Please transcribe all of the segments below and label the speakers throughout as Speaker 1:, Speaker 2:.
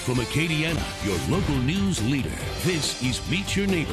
Speaker 1: From Acadiana, your local news leader, this is Meet Your Neighbor.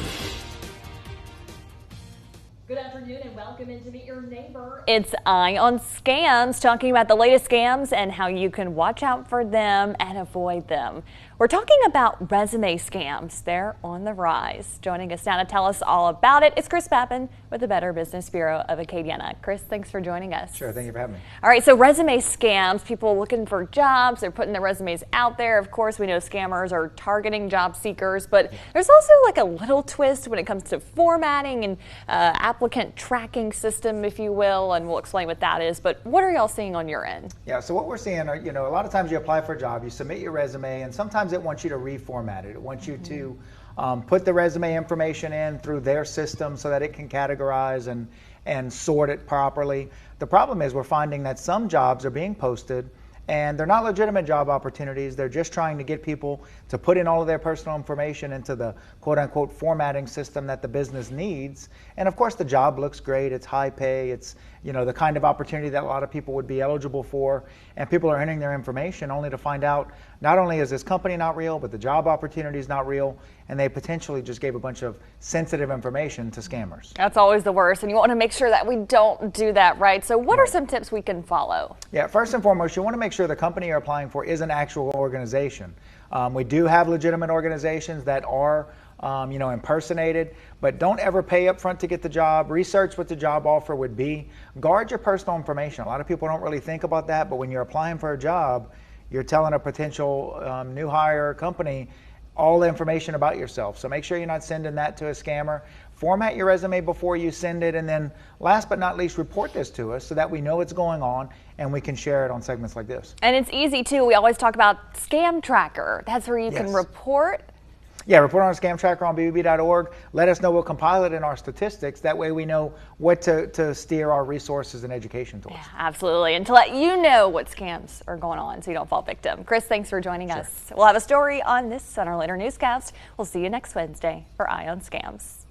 Speaker 2: Good afternoon and welcome into Meet Your Neighbor.
Speaker 3: It's Eye on Scams, talking about the latest scams and how you can watch out for them and avoid them. We're talking about resume scams. They're on the rise. Joining us now to tell us all about it is Chris Papin with the Better Business Bureau of Acadiana. Chris, thanks for joining us.
Speaker 4: Sure, thank you for having me.
Speaker 3: All right, so resume scams, people looking for jobs, they're putting their resumes out there. Of course, we know scammers are targeting job seekers, but there's also like a little twist when it comes to formatting and applicant tracking system, if you will, and we'll explain what that is. But what are y'all seeing on your end?
Speaker 4: Yeah, so what we're seeing are, a lot of times you apply for a job, you submit your resume, and sometimes it wants you to reformat it. It wants you to put the resume information in through their system so that it can categorize and sort it properly. The problem is we're finding that some jobs are being posted and they're not legitimate job opportunities. They're just trying to get people to put in all of their personal information into the quote-unquote formatting system that the business needs. And of course the job looks great, it's high pay, it's the kind of opportunity that a lot of people would be eligible for, and people are entering their information only to find out not only is this company not real, but the job opportunity is not real, and they potentially just gave a bunch of sensitive information to scammers.
Speaker 3: That's always the worst, and you want to make sure that we don't do that, right? So what are some tips we can follow?
Speaker 4: Yeah, first and foremost, you want to make sure the company you're applying for is an actual organization. We do have legitimate organizations that are impersonated, but don't ever pay up front to get the job. Research what the job offer would be. Guard your personal information. A lot of people don't really think about that, but when you're applying for a job, you're telling a potential new hire company all the information about yourself. So make sure you're not sending that to a scammer. Format your resume before you send it, and then last but not least, report this to us so that we know what's going on and we can share it on segments like this.
Speaker 3: And it's easy too. We always talk about Scam Tracker. That's where you can report.
Speaker 4: Yeah, report on Scam Tracker on bbb.org. Let us know. We'll compile it in our statistics. That way we know what to steer our resources and education towards.
Speaker 3: Yeah, absolutely. And to let you know what scams are going on so you don't fall victim. Chris, thanks for joining us. We'll have a story on this on our later newscast. We'll see you next Wednesday for Eye on Scams.